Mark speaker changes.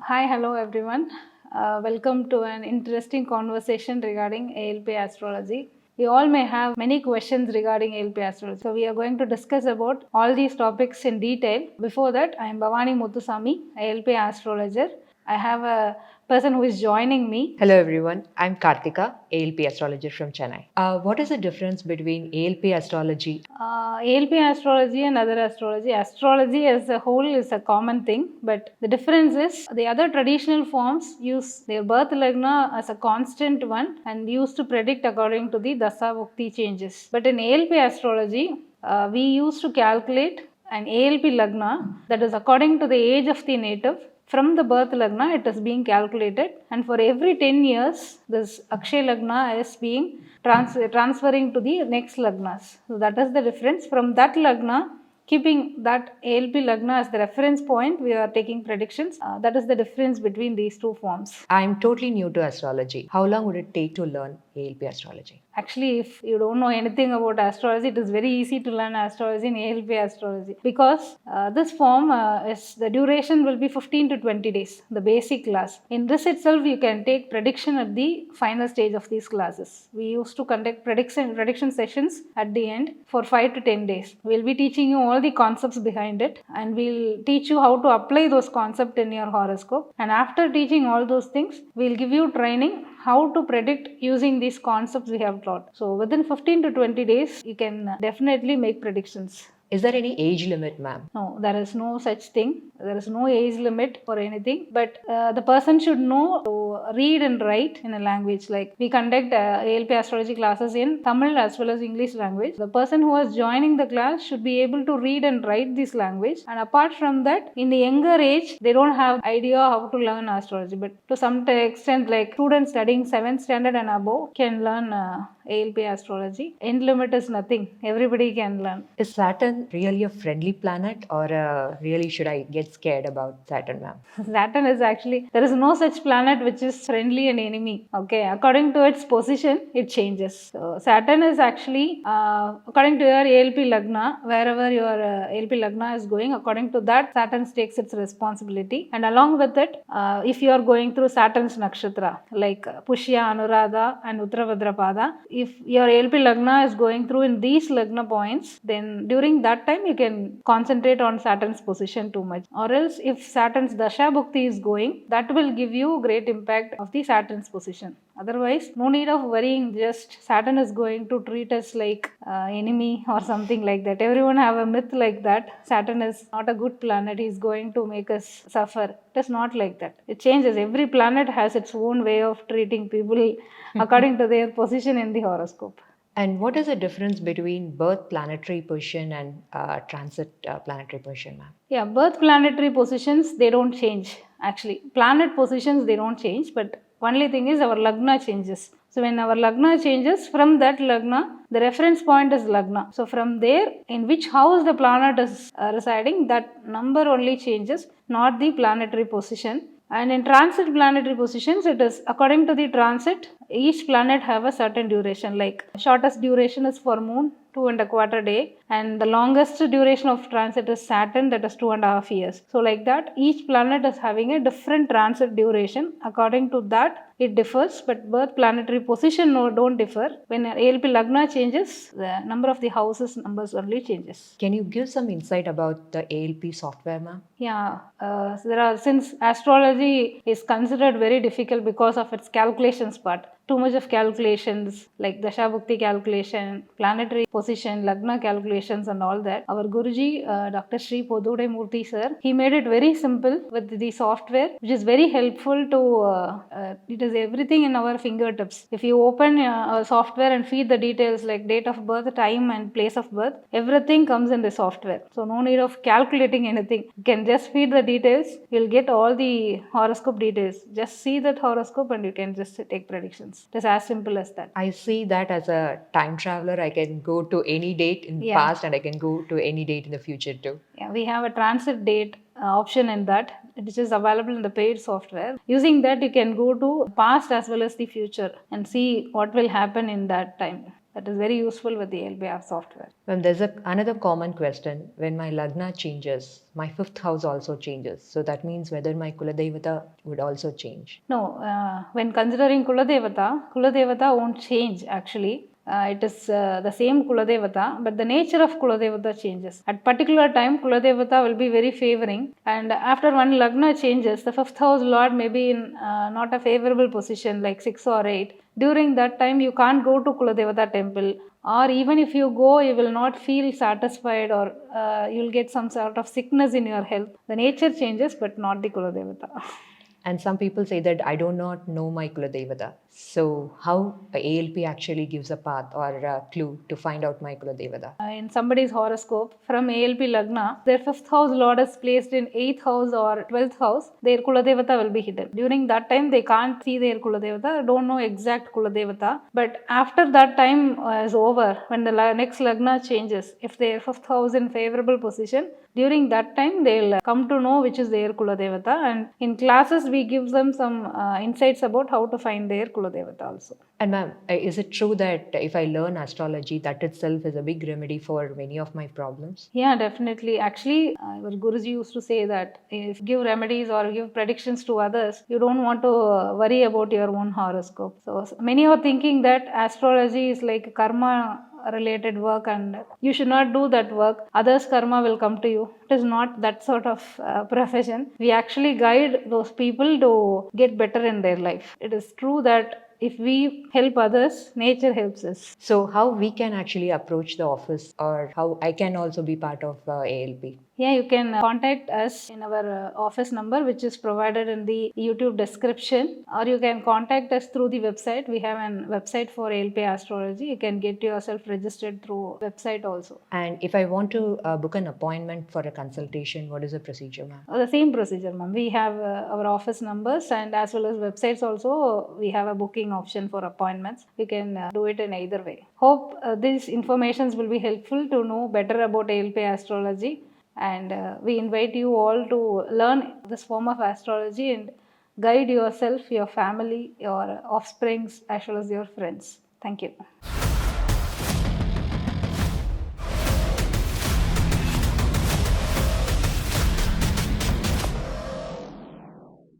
Speaker 1: Hi, hello everyone. Welcome to an interesting conversation regarding ALP astrology. We all may have many questions regarding ALP astrology. So we are going to discuss about all these topics in detail. Before that, I am Bhavani Muthusamy, ALP astrologer. I have a person who is joining me.
Speaker 2: Hello everyone, I'm Karthika, ALP astrologer from Chennai. What is the difference between ALP astrology?
Speaker 1: ALP astrology and other astrology as a whole is a common thing, but the difference is the other traditional forms use their birth lagna as a constant one and used to predict according to the dasa bhukti changes. But in ALP astrology, we used to calculate an ALP lagna, that is according to the age of the native. From the birth lagna, it is being calculated, and for every 10 years, this Akshaya Lagna is being transferring to the next lagnas. So that is the difference. From that lagna, keeping that ALP lagna as the reference point, we are taking predictions. That is the difference between these two forms.
Speaker 2: I'm totally new to astrology. How long would it take to learn ALP astrology?
Speaker 1: Actually, if you don't know anything about astrology, it is very easy to learn astrology in ALP astrology, because this form is the duration will be 15 to 20 days, the basic class. In this itself, you can take prediction at the final stage of these classes. We used to conduct prediction sessions at the end for 5 to 10 days. We'll be teaching you all the concepts behind it, and we'll teach you how to apply those concepts in your horoscope. And after teaching all those things, we'll give you training how to predict using these concepts we have taught. So within 15 to 20 days, you can definitely make predictions.
Speaker 2: Is there any age limit, ma'am?
Speaker 1: No, there is no such thing. There is no age limit for anything. But the person should know to read and write in a language. Like we conduct ALP astrology classes in Tamil as well as English language. The person who is joining the class should be able to read and write this language. And apart from that, in the younger age, they don't have idea how to learn astrology. But to some extent, like students studying 7th standard and above can learn ALP astrology. End limit is nothing. Everybody can learn.
Speaker 2: Is Saturn really a friendly planet, or really should I get scared about Saturn, ma'am?
Speaker 1: Saturn is actually, there is no such planet which is friendly and enemy. Okay, according to its position, it changes. So Saturn is actually, according to your ALP Lagna, wherever your ALP Lagna is going, according to that, Saturn takes its responsibility. And along with it, if you are going through Saturn's nakshatra, like Pushya, Anuradha and Uttravhadrapada, if your ALP Lagna is going through in these Lagna points, then during that time you can concentrate on Saturn's position too much. Or else if Saturn's Dasha Bhukti is going, that will give you great impact of the Saturn's position. Otherwise, no need of worrying, just Saturn is going to treat us like enemy or something like that. Everyone have a myth like that. Saturn is not a good planet, he is going to make us suffer. It is not like that. It changes. Every planet has its own way of treating people according to their position in the horoscope.
Speaker 2: And what is the difference between birth planetary position and transit planetary position, ma'am?
Speaker 1: Yeah, birth planetary positions, they don't change actually. Planet positions, they don't change, but only thing is our Lagna changes. So when our Lagna changes, from that Lagna, the reference point is Lagna. So from there, in which house the planet is residing, that number only changes, not the planetary position. And in transit planetary positions, it is according to the transit, each planet have a certain duration. Like shortest duration is for Moon, 2.25 day, and the longest duration of transit is Saturn, that is 2.5 years. So like that, each planet is having a different transit duration. According to that, it differs, but birth planetary position don't differ. When ALP Lagna changes, the number of the houses numbers only changes.
Speaker 2: Can you give some insight about the ALP software, ma'am?
Speaker 1: Yeah, since astrology is considered very difficult because of its calculations part. Too much of calculations like Dasha Bhukti calculation, planetary position, Lagna calculations and all that. Our Guruji, Dr. Sri Podhuvudaimoorthy sir, he made it very simple with the software, which is very helpful to, it is everything in our fingertips. If you open a software and feed the details like date of birth, time and place of birth, everything comes in the software. So no need of calculating anything. You can just feed the details, you'll get all the horoscope details. Just see that horoscope and you can just take predictions. It is as simple as that.
Speaker 2: I see that as a time traveler. I can go to any date in the past and I can go to any date in the future too.
Speaker 1: Yeah, we have a transit date option in that, which is available in the paid software. Using that, you can go to past as well as the future and see what will happen in that time. That is very useful with the ALP software.
Speaker 2: Ma'am, there's another common question. When my Lagna changes, my fifth house also changes. So that means whether my Kuladevata would also change.
Speaker 1: No, when considering Kuladevata won't change actually. It is the same Kuladevata, but the nature of Kuladevata changes. At particular time, Kuladevata will be very favoring, and after one Lagna changes, the fifth house lord may be in not a favorable position like 6 or 8. During that time, you can't go to Kuladevata temple, or even if you go, you will not feel satisfied, or you'll get some sort of sickness in your health. The nature changes, but not the Kuladevata.
Speaker 2: And some people say that I do not know my Kuladevata. So how ALP actually gives a path or a clue to find out my Kuladevata?
Speaker 1: In somebody's horoscope, from ALP Lagna, their fifth house lord is placed in 8th house or 12th house, their Kuladevata will be hidden. During that time, they can't see their Kuladevata, don't know exact Kuladevata. But after that time is over, when the next Lagna changes, if their fifth house in favorable position, during that time they'll come to know which is their Kuladevata, and in classes we give them some insights about how to find their Kuladevata also.
Speaker 2: And ma'am, is it true that if I learn astrology, that itself is a big remedy for many of my problems?
Speaker 1: Yeah, definitely. Actually, our Guruji used to say that if you give remedies or give predictions to others, you don't want to worry about your own horoscope. So many are thinking that astrology is like karma related work and you should not do that work. Others' karma will come to you. It is not that sort of profession. We actually guide those people to get better in their life. It is true that if we help others, nature helps us.
Speaker 2: So how we can actually approach the office, or how I can also be part of ALP?
Speaker 1: Yeah, you can contact us in our office number, which is provided in the YouTube description, or you can contact us through the website. We have a website for ALP Astrology. You can get yourself registered through website also.
Speaker 2: And if I want to book an appointment for a consultation, what is the procedure, ma'am?
Speaker 1: The same procedure, ma'am. We have our office numbers, and as well as websites also, we have a booking option for appointments. You can do it in either way. Hope these informations will be helpful to know better about ALP Astrology. And we invite you all to learn this form of astrology and guide yourself, your family, your offsprings, as well as your friends. Thank you.